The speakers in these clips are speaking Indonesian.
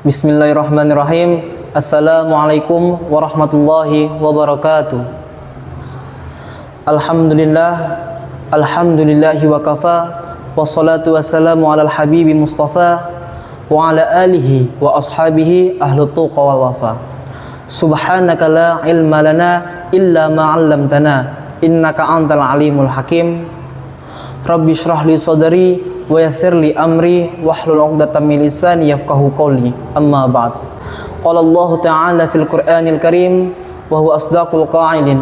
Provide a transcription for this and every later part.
Bismillahirrahmanirrahim. Assalamualaikum warahmatullahi wabarakatuh. Alhamdulillahi wa kafa, wassalatu wassalamu ala al-habibi mustafa wa ala alihi wa ashabihi ahlu tuqa wal wafa. Subhanaka la ilma lana illa ma 'allamtana innaka antal alimul hakim. Rabbi shrah li sadri wa yassir li amri wahlul 'uqdatam min lisani yafqahu qawli. Amma ba'd. Qala Allah ta'ala fil Qur'anil Karim wa huwa asdaqul qa'ilin.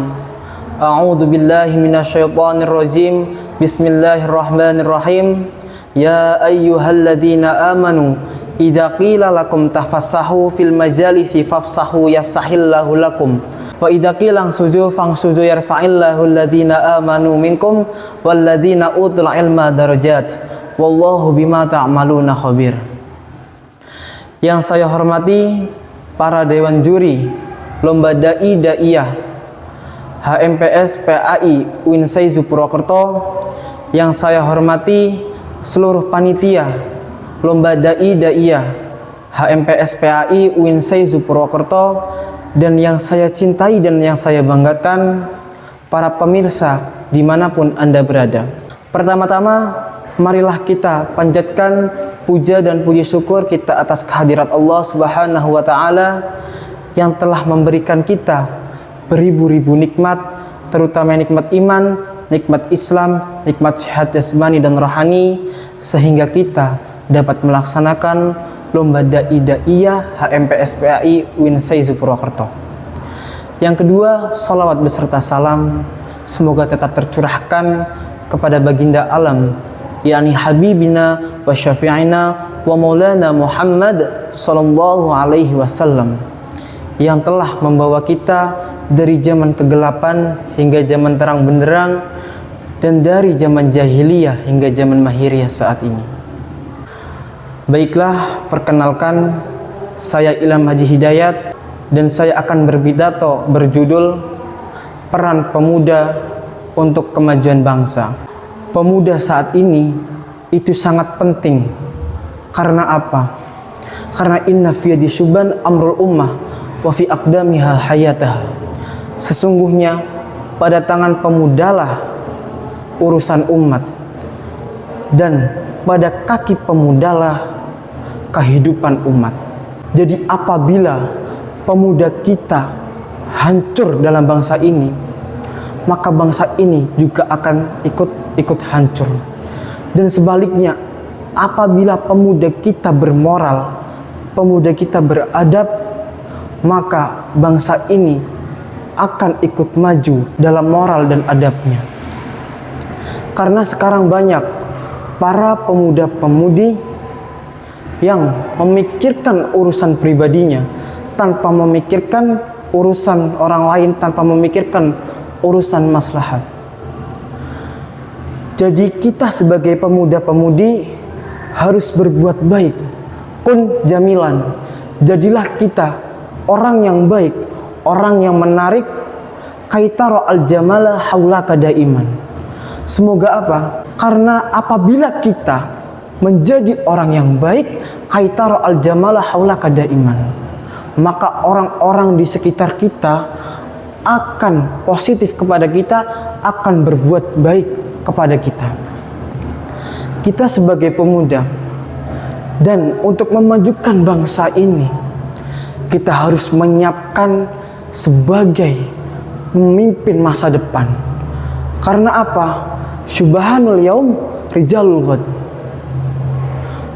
A'udzu billahi minasyaitonir rajim. Bismillahirrahmanirrahim. Ya ayyuhalladzina amanu idza qila lakum tafassahu fil majalisi fafsahu yafsahillahu lakum wa idza qila ansuzu fangsuzu yarfa'illahu alladzina amanu minkum walladzina utul ilma darajat wallahu bima ta'maluna khabir. Yang saya hormati para dewan juri lomba dai daiyah HMPS PAI Uinsei Purwokerto, yang saya hormati seluruh panitia lomba dai daiyah HMPS PAI Uinsei Purwokerto, dan yang saya cintai dan yang saya banggakan para pemirsa dimanapun Anda berada. Pertama-tama marilah kita panjatkan puja dan puji syukur kita atas kehadirat Allah Subhanahu wa Ta'ala yang telah memberikan kita beribu-ribu nikmat, terutama nikmat iman, nikmat Islam, nikmat sehat jasmani dan rohani, sehingga kita dapat melaksanakan lomba dai daiyah HMPS PAI Uinsei Purwokerto. Yang kedua, salawat beserta salam semoga tetap tercurahkan kepada baginda alam, yakni habibina wa syafi'ina wa maulana Muhammad sallallahu alaihi wasallam, yang telah membawa kita dari zaman kegelapan hingga zaman terang benderang, dan dari zaman jahiliyah hingga zaman mahiriyah saat ini. Baiklah, perkenalkan, saya Ilham Haji Hidayat, dan saya akan berpidato berjudul Peran Pemuda untuk Kemajuan Bangsa. Pemuda saat ini itu sangat penting. Karena apa? Karena inna fi yadi syuban amrul ummah wa fi aqdamiha hayatah. Sesungguhnya pada tangan pemudalah urusan umat, dan pada kaki pemudalah kehidupan umat. Jadi apabila pemuda kita hancur dalam bangsa ini, maka bangsa ini juga akan ikut hancur. Dan sebaliknya, apabila pemuda kita bermoral, pemuda kita beradab, maka bangsa ini akan ikut maju dalam moral dan adabnya. Karena sekarang banyak para pemuda-pemudi yang memikirkan urusan pribadinya tanpa memikirkan urusan orang lain, tanpa memikirkan urusan maslahat. Jadi kita sebagai pemuda-pemudi harus berbuat baik. Kun jamilan, jadilah kita orang yang baik, orang yang menarik. Kaitaro al jamala haulaka daiman. Semoga apa? Karena apabila kita menjadi orang yang baik, kaitaro al jamala haulaka daiman, maka orang-orang di sekitar kita akan positif kepada kita, akan berbuat baik kepada kita. Kita sebagai pemuda, dan untuk memajukan bangsa ini, kita harus menyiapkan sebagai pemimpin masa depan. Karena apa? Syubahanul yaum rijalul ghad.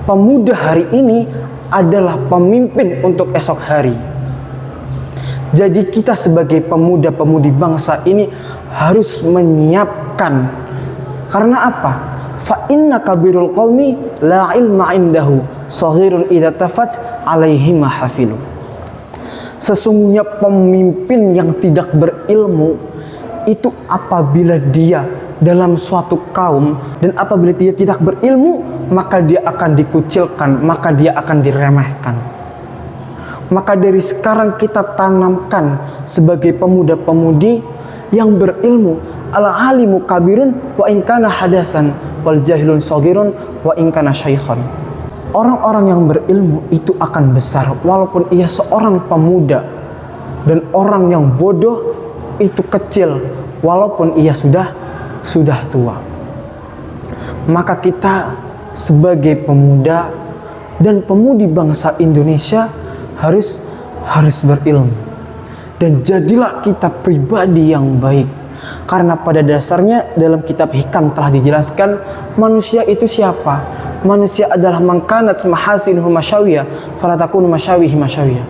Pemuda hari ini adalah pemimpin untuk esok hari. Jadi kita sebagai pemuda-pemudi bangsa ini harus menyiapkan. Karena apa? Fa inna kabirul qaumi la ilma indahu saghirun idza tafat alaihi mahafilu. Sesungguhnya pemimpin yang tidak berilmu itu apabila dia dalam suatu kaum, dan apabila dia tidak berilmu, maka dia akan dikucilkan, maka dia akan diremehkan. Maka dari sekarang kita tanamkan sebagai pemuda-pemudi yang berilmu, al-alimu kabirun wa in kana hadasan wal jahilun saghirun wa in kana syaikhan. Orang-orang yang berilmu itu akan besar walaupun ia seorang pemuda, dan orang yang bodoh itu kecil walaupun ia sudah tua. Maka kita sebagai pemuda dan pemudi bangsa Indonesia harus berilmu, dan jadilah kita pribadi yang baik. Karena pada dasarnya dalam kitab Hikam telah dijelaskan manusia itu siapa? Manusia adalah mangkanat mahasinuhu masyawiyah falatakunu masyawihi masyawiyah.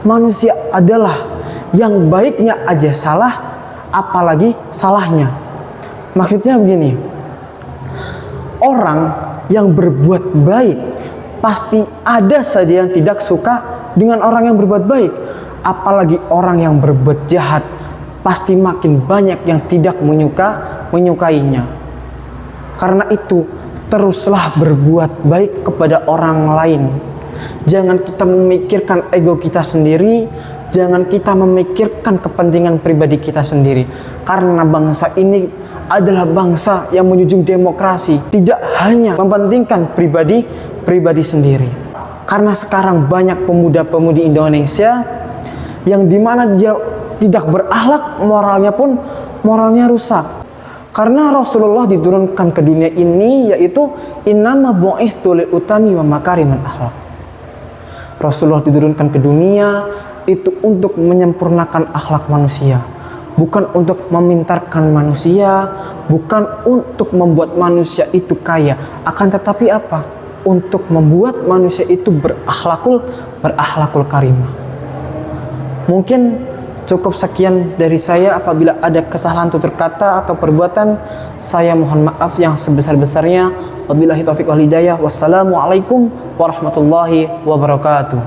Manusia adalah yang baiknya aja salah, apalagi salahnya. Maksudnya begini, orang yang berbuat baik pasti ada saja yang tidak suka dengan orang yang berbuat baik. Apalagi orang yang berbuat jahat, pasti makin banyak yang tidak menyukainya. Karena itu, teruslah berbuat baik kepada orang lain. Jangan kita memikirkan ego kita sendiri, jangan kita memikirkan kepentingan pribadi kita sendiri. Karena bangsa ini adalah bangsa yang menjunjung demokrasi, tidak hanya mementingkan pribadi sendiri. Karena sekarang banyak pemuda-pemudi Indonesia yang dimana dia tidak berakhlak, moralnya rusak. Karena Rasulullah diturunkan ke dunia ini yaitu innama bu'itsu lil utami wa makarimal akhlak. Rasulullah diturunkan ke dunia itu untuk menyempurnakan akhlak manusia, bukan untuk memintarkan manusia, bukan untuk membuat manusia itu kaya, akan tetapi apa? Untuk membuat manusia itu berakhlakul karimah. Mungkin cukup sekian dari saya. Apabila ada kesalahan tutur kata atau perbuatan, saya mohon maaf yang sebesar-besarnya. Wabillahi taufiq wal hidayah. Wassalamualaikum warahmatullahi wabarakatuh.